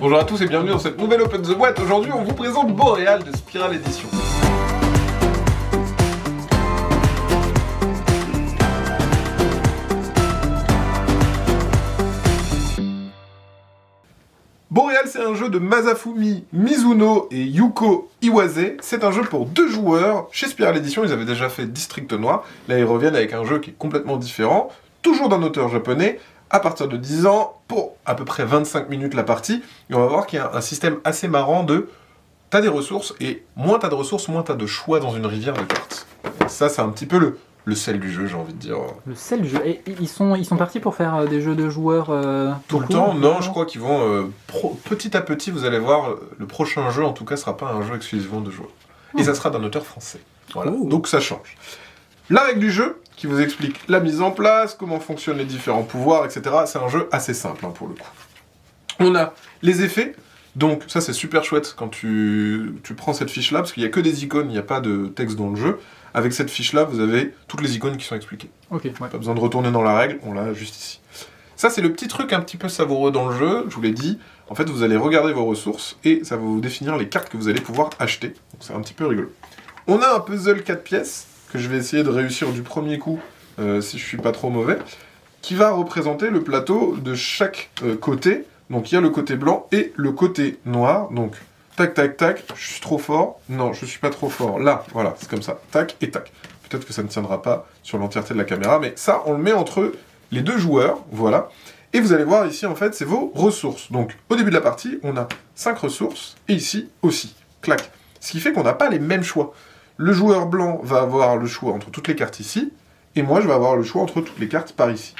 Bonjour à tous et bienvenue dans cette nouvelle Open the Boîte. Aujourd'hui, on vous présente Boréal de Spiral Edition. Boréal, c'est un jeu de Masafumi Mizuno et Yuko Iwase. C'est un jeu pour 2 joueurs. Chez Spiral Edition, ils avaient déjà fait District Noir. Là, ils reviennent avec un jeu qui est complètement différent, toujours d'un auteur japonais, à partir de 10 ans, pour à peu près 25 minutes la partie. Et on va voir qu'il y a un système assez marrant de... T'as des ressources, et moins t'as de ressources, moins t'as de choix dans une rivière de cartes. Et ça, c'est un petit peu le sel du jeu, j'ai envie de dire. Le sel du jeu. Et ils sont partis pour faire des jeux de joueurs Tout le temps, non, je crois qu'ils vont... petit à petit, vous allez voir, le prochain jeu, en tout cas, sera pas un jeu exclusivement de joueurs. Et ça sera d'un auteur français. Voilà, donc ça change. La règle du jeu, qui vous explique la mise en place, comment fonctionnent les différents pouvoirs, etc. C'est un jeu assez simple, hein, pour le coup. On a les effets, donc ça c'est super chouette quand tu prends cette fiche-là, parce qu'il n'y a que des icônes, il n'y a pas de texte dans le jeu. Avec cette fiche-là, vous avez toutes les icônes qui sont expliquées. Ok, ouais. Pas besoin de retourner dans la règle, on l'a juste ici. Ça c'est le petit truc un petit peu savoureux dans le jeu, je vous l'ai dit. En fait, vous allez regarder vos ressources, et ça va vous définir les cartes que vous allez pouvoir acheter. Donc c'est un petit peu rigolo. On a un puzzle 4 pièces, que je vais essayer de réussir du premier coup, si je suis pas trop mauvais, qui va représenter le plateau de chaque côté. Donc il y a le côté blanc et le côté noir. Donc tac tac tac, je suis trop fort. Non, je suis pas trop fort. Là, voilà, c'est comme ça. Tac et tac. Peut-être que ça ne tiendra pas sur l'entièreté de la caméra, mais ça, on le met entre les deux joueurs, voilà. Et vous allez voir ici, en fait, c'est vos ressources. Donc au début de la partie, on a 5 ressources, et ici aussi. Clac. Ce qui fait qu'on n'a pas les mêmes choix. Le joueur blanc va avoir le choix entre toutes les cartes ici, et moi je vais avoir le choix entre toutes les cartes par ici.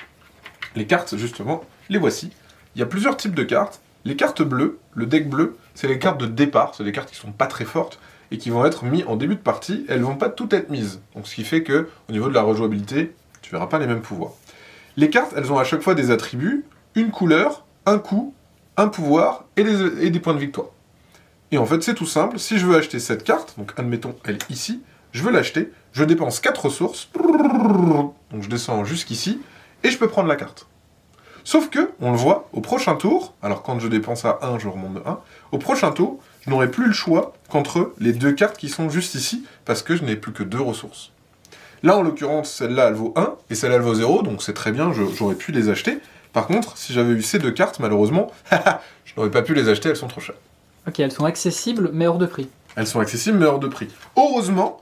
Les cartes, justement, les voici. Il y a plusieurs types de cartes. Les cartes bleues, le deck bleu, c'est les cartes de départ, c'est des cartes qui sont pas très fortes, et qui vont être mises en début de partie, elles vont pas toutes être mises. Donc ce qui fait que, au niveau de la rejouabilité, tu verras pas les mêmes pouvoirs. Les cartes, elles ont à chaque fois des attributs, une couleur, un coup, un pouvoir, et des points de victoire. Et en fait, c'est tout simple. Si je veux acheter cette carte, donc admettons, elle est ici, je veux l'acheter, je dépense 4 ressources, donc je descends jusqu'ici, et je peux prendre la carte. Sauf que, on le voit, au prochain tour, alors quand je dépense à 1, je remonte de 1, au prochain tour, je n'aurai plus le choix qu'entre les 2 cartes qui sont juste ici, parce que je n'ai plus que 2 ressources. Là, en l'occurrence, celle-là, elle vaut 1, et celle-là, elle vaut 0, donc c'est très bien, j'aurais pu les acheter. Par contre, si j'avais eu ces 2 cartes, malheureusement, je n'aurais pas pu les acheter, elles sont trop chères. Ok, elles sont accessibles, mais hors de prix. Elles sont accessibles, mais hors de prix. Heureusement,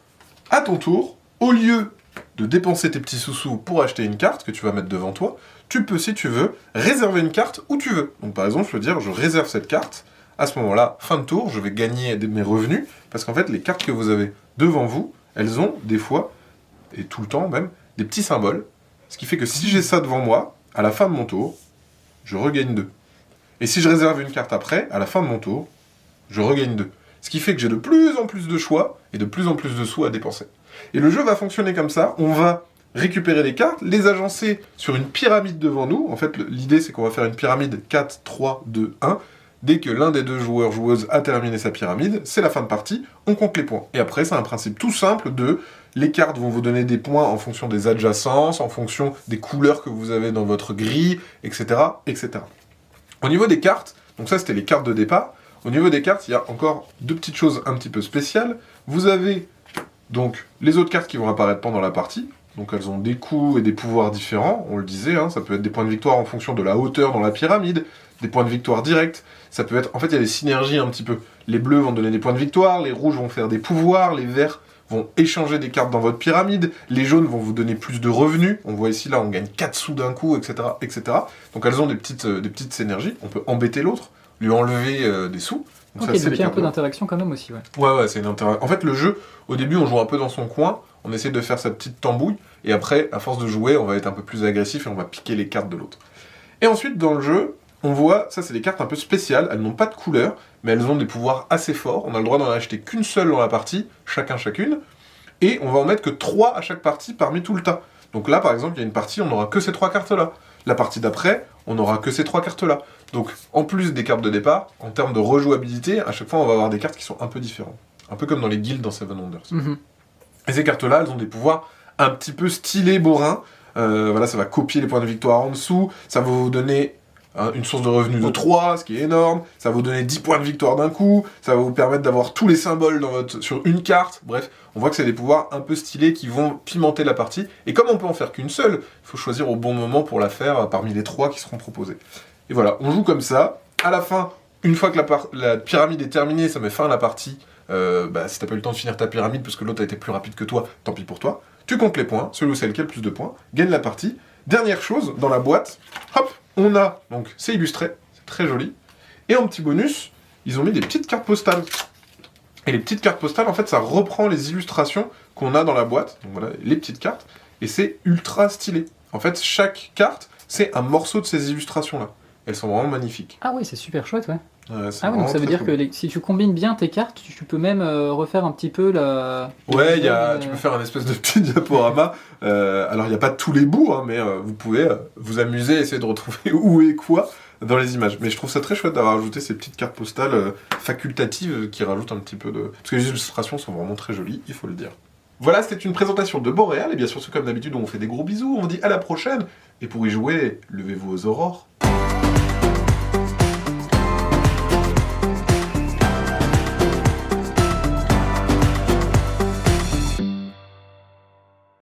à ton tour, au lieu de dépenser tes petits sous-sous pour acheter une carte que tu vas mettre devant toi, tu peux, si tu veux, réserver une carte où tu veux. Donc par exemple, je peux dire, je réserve cette carte. À ce moment-là, fin de tour, je vais gagner mes revenus, parce qu'en fait, les cartes que vous avez devant vous, elles ont des fois, et tout le temps même, des petits symboles. Ce qui fait que si j'ai ça devant moi, à la fin de mon tour, je regagne 2. Et si je réserve une carte après, à la fin de mon tour, je regagne 2. Ce qui fait que j'ai de plus en plus de choix et de plus en plus de sous à dépenser. Et le jeu va fonctionner comme ça. On va récupérer les cartes, les agencer sur une pyramide devant nous. En fait, l'idée, c'est qu'on va faire une pyramide 4, 3, 2, 1. Dès que l'un des deux joueurs-joueuses a terminé sa pyramide, c'est la fin de partie, on compte les points. Et après, c'est un principe tout simple de... Les cartes vont vous donner des points en fonction des adjacences, en fonction des couleurs que vous avez dans votre grille, etc., etc. Au niveau des cartes, donc ça, c'était les cartes de départ. Au niveau des cartes, il y a encore 2 petites choses un petit peu spéciales. Vous avez donc les autres cartes qui vont apparaître pendant la partie. Donc elles ont des coups et des pouvoirs différents, on le disait, hein, ça peut être des points de victoire en fonction de la hauteur dans la pyramide, des points de victoire directs, ça peut être... En fait, il y a des synergies un petit peu. Les bleus vont donner des points de victoire, les rouges vont faire des pouvoirs, les verts vont échanger des cartes dans votre pyramide, les jaunes vont vous donner plus de revenus, on voit ici, là, on gagne 4 sous d'un coup, etc., etc. Donc elles ont des petites synergies, on peut embêter l'autre, lui enlever des sous. Donc ok, donc il y a un peu d'interaction quand même aussi, ouais. Ouais, c'est une interaction. En fait, le jeu, au début, on joue un peu dans son coin, on essaie de faire sa petite tambouille, et après, à force de jouer, on va être un peu plus agressif et on va piquer les cartes de l'autre. Et ensuite, dans le jeu, on voit, ça c'est des cartes un peu spéciales, elles n'ont pas de couleur, mais elles ont des pouvoirs assez forts, on a le droit d'en acheter qu'une seule dans la partie, chacune, et on va en mettre que 3 à chaque partie parmi tout le tas. Donc là, par exemple, il y a une partie, on n'aura que ces 3 cartes-là. La partie d'après, on n'aura que ces 3 cartes-là. Donc, en plus des cartes de départ, en termes de rejouabilité, à chaque fois, on va avoir des cartes qui sont un peu différentes. Un peu comme dans les guildes dans Seven Wonders. Et ces cartes-là, elles ont des pouvoirs un petit peu stylés, bourrins. Voilà, ça va copier les points de victoire en dessous, ça va vous donner une source de revenus de 3, ce qui est énorme, ça va vous donner 10 points de victoire d'un coup, ça va vous permettre d'avoir tous les symboles sur une carte, bref, on voit que c'est des pouvoirs un peu stylés qui vont pimenter la partie, et comme on peut en faire qu'une seule, il faut choisir au bon moment pour la faire parmi les 3 qui seront proposés. Et voilà, on joue comme ça, à la fin, une fois que la pyramide est terminée, ça met fin à la partie, si t'as pas eu le temps de finir ta pyramide parce que l'autre a été plus rapide que toi, tant pis pour toi, tu comptes les points, celui ou celle qui a le plus de points, gagne la partie. Dernière chose, dans la boîte, hop, on a, donc c'est illustré, c'est très joli, et en petit bonus, ils ont mis des petites cartes postales. Et les petites cartes postales, en fait, ça reprend les illustrations qu'on a dans la boîte, donc voilà, les petites cartes, et c'est ultra stylé. En fait, chaque carte, c'est un morceau de ces illustrations-là. Elles sont vraiment magnifiques. Ah oui, c'est super chouette, ouais. Ah oui, donc ça veut dire que si tu combines bien tes cartes, tu peux même refaire un petit peu la... Ouais, tu peux faire un espèce de petit diaporama. Alors, il n'y a pas tous les bouts, hein, mais vous pouvez vous amuser, essayer de retrouver où et quoi dans les images. Mais je trouve ça très chouette d'avoir ajouté ces petites cartes postales facultatives qui rajoutent un petit peu de... Parce que les illustrations sont vraiment très jolies, il faut le dire. Voilà, c'était une présentation de Boréal, et bien sûr, comme d'habitude, on vous fait des gros bisous, on vous dit à la prochaine, et pour y jouer, levez-vous aux aurores.